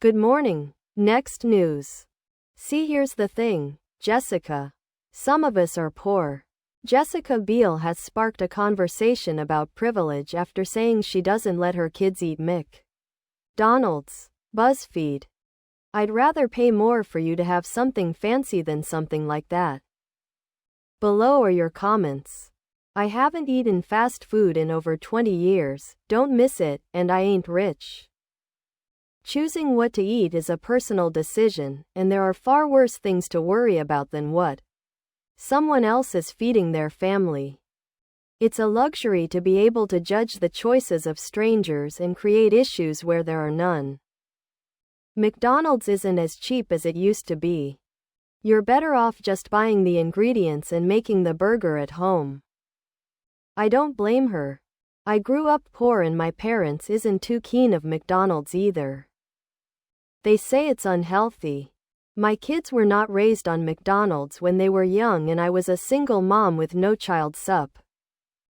Good morning. Next news. See, here's the thing, Jessica. Some of us are poor. Jessica Biel has sparked a conversation about privilege after saying she doesn't let her kids eat McDonald's. BuzzFeed. I'd rather pay more for you to have something fancy than something like that. Below are your comments. I haven't eaten fast food in over 20 years, don't miss it, and I ain't rich. Choosing what to eat is a personal decision, and there are far worse things to worry about than what someone else is feeding their family. It's a luxury to be able to judge the choices of strangers and create issues where there are none. McDonald's isn't as cheap as it used to be. You're better off just buying the ingredients and making the burger at home. I don't blame her. I grew up poor and my parents isn't too keen of McDonald's either. They say it's unhealthy. My kids were not raised on McDonald's when they were young and I was a single mom with no child support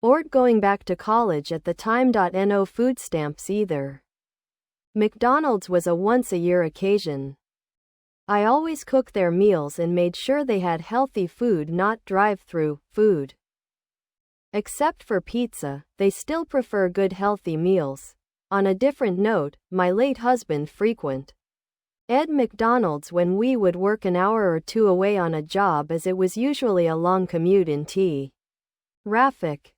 or going back to college at the time. No food stamps either. McDonald's was a once-a-year occasion. I always cooked their meals and made sure they had healthy food, not drive-through food. Except for pizza, they still prefer good healthy meals. On a different note, my late husband frequented McDonald's when we would work an hour or two away on a job, as it was usually a long commute in traffic.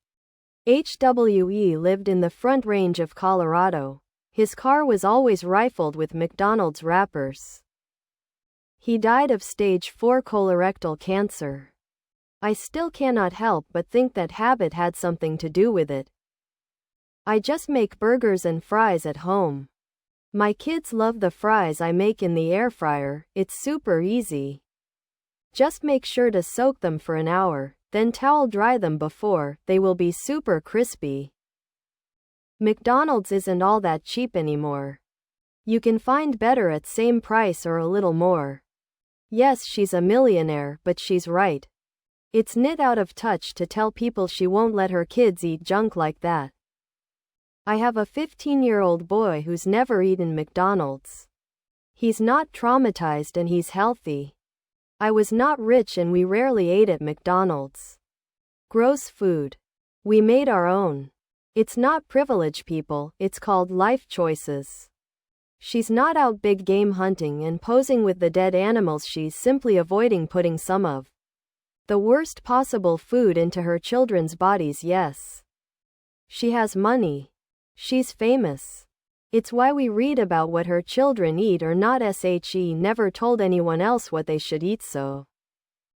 HWE lived in the Front Range of Colorado. His car was always rifled with McDonald's wrappers. He died of stage 4 colorectal cancer. I still cannot help but think that habit had something to do with it. I just make burgers and fries at home. My kids love the fries I make in the air fryer, it's super easy. Just make sure to soak them for an hour, then towel dry them before, they will be super crispy. McDonald's isn't all that cheap anymore. You can find better at same price or a little more. Yes, she's a millionaire, but she's right. It's nit out of touch to tell people she won't let her kids eat junk like that. I have a 15-year-old boy who's never eaten McDonald's. He's not traumatized and he's healthy. I was not rich and we rarely ate at McDonald's. Gross food. We made our own. It's not privilege, people, it's called life choices. She's not out big game hunting and posing with the dead animals, she's simply avoiding putting some of the worst possible food into her children's bodies. Yes. She has money. She's famous. It's why we read about what her children eat or not. She never told anyone else what they should eat, so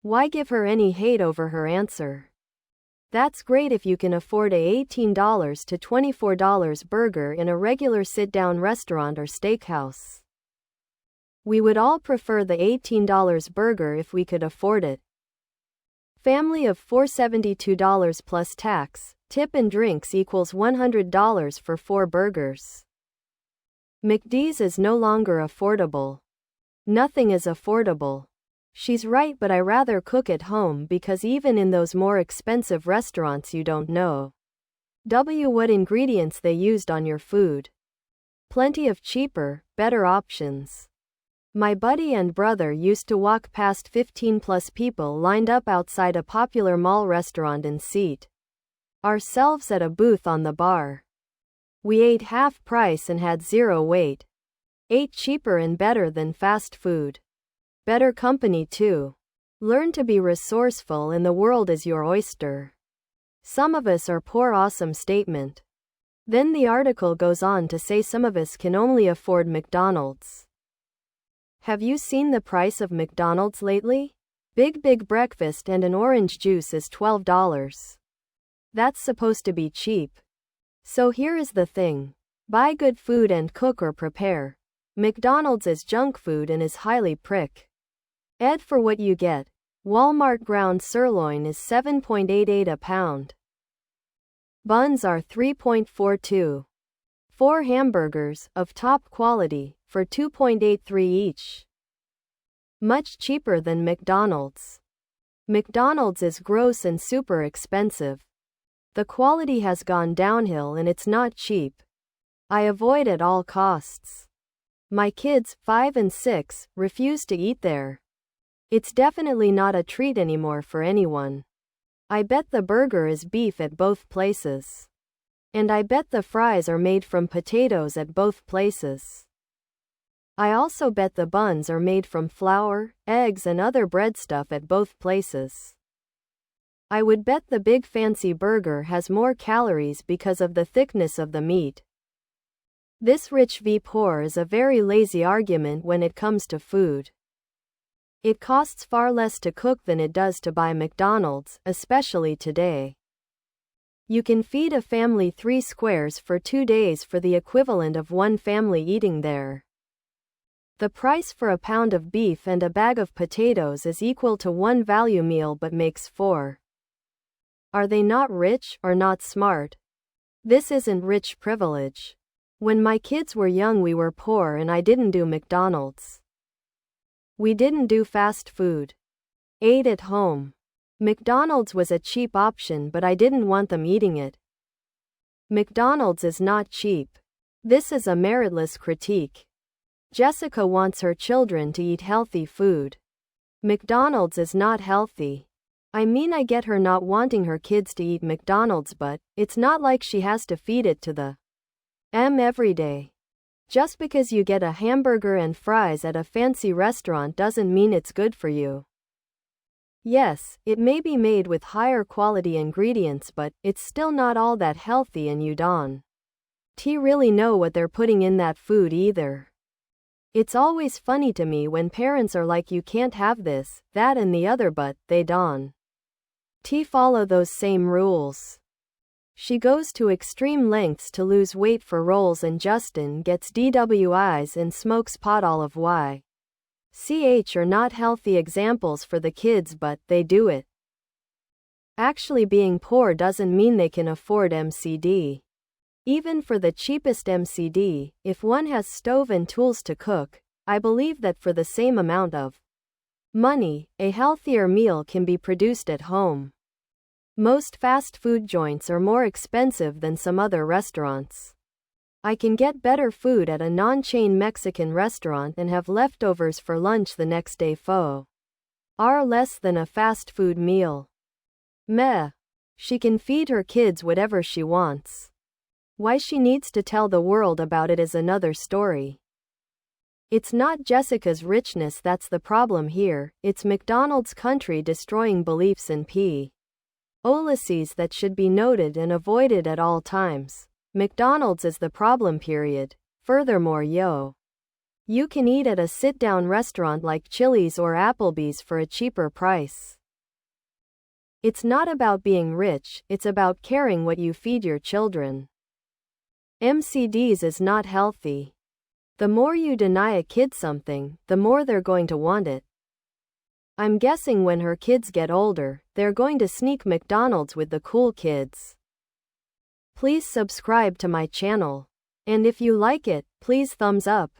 why give her any hate over her answer? That's great if you can afford a $18 to $24 burger in a regular sit-down restaurant or steakhouse. We would all prefer the $18 burger if we could afford it. Family of $4, $72 plus tax, tip and drinks equals $100 for 4 burgers. McD's is no longer affordable. Nothing is affordable. She's right, but I rather cook at home because even in those more expensive restaurants you don't know what ingredients they used on your food. Plenty of cheaper, better options. My buddy and brother used to walk past 15 plus people lined up outside a popular mall restaurant and seat ourselves at a booth on the bar. We ate half price and had zero wait. Ate cheaper and better than fast food. Better company too. Learn to be resourceful and the world is your oyster. Some of us are poor. Awesome statement. Then the article goes on to say some of us can only afford McDonald's. Have you seen the price of McDonald's lately? Big breakfast and an orange juice is $12. That's supposed to be cheap. So here is the thing. Buy good food and cook or prepare. McDonald's is junk food and is highly ed for what you get. Walmart ground sirloin is $7.88 a pound. Buns are $3.42. 4 hamburgers, of top quality, for $2.83 each. Much cheaper than McDonald's. McDonald's is gross and super expensive. The quality has gone downhill and it's not cheap. I avoid at all costs. My kids, 5 and 6, refuse to eat there. It's definitely not a treat anymore for anyone. I bet the burger is beef at both places. And I bet the fries are made from potatoes at both places. I also bet the buns are made from flour, eggs and other bread stuff at both places. I would bet the big fancy burger has more calories because of the thickness of the meat. This rich v poor is a very lazy argument when it comes to food. It costs far less to cook than it does to buy McDonald's, especially today. You can feed a family 3 squares for 2 days for the equivalent of one family eating there. The price for a pound of beef and a bag of potatoes is equal to one value meal but makes 4. Are they not rich or not smart? This isn't rich privilege. When my kids were young we were poor and I didn't do McDonald's. We didn't do fast food. Ate at home. McDonald's was a cheap option but I didn't want them eating it. McDonald's is not cheap. This is a meritless critique. Jessica wants her children to eat healthy food. McDonald's is not healthy. I mean I get her not wanting her kids to eat McDonald's but it's not like she has to feed it to the every day. Just because you get a hamburger and fries at a fancy restaurant doesn't mean it's good for you. Yes, it may be made with higher quality ingredients but it's still not all that healthy and you don't really know what they're putting in that food either. It's always funny to me when parents are like you can't have this, that and the other but they don't follow those same rules. She goes to extreme lengths to lose weight for roles and Justin gets DWIs and smokes pot. All of YCH are not healthy examples for the kids but they do it. Actually being poor doesn't mean they can afford MCD. Even for the cheapest MCD, if one has stove and tools to cook, I believe that for the same amount of money, a healthier meal can be produced at home. Most fast food joints are more expensive than some other restaurants. I can get better food at a non-chain Mexican restaurant and have leftovers for lunch the next day for less than a fast food meal. Meh. She can feed her kids whatever she wants. Why she needs to tell the world about it is another story. It's not Jessica's richness that's the problem here, it's McDonald's country destroying beliefs in policies that should be noted and avoided at all times. McDonald's is the problem period. Furthermore you can eat at a sit-down restaurant like Chili's or Applebee's for a cheaper price. It's not about being rich, it's about caring what you feed your children. MCDs is not healthy. The more you deny a kid something, the more they're going to want it. I'm guessing when her kids get older, they're going to sneak McDonald's with the cool kids. Please subscribe to my channel. And if you like it, please thumbs up.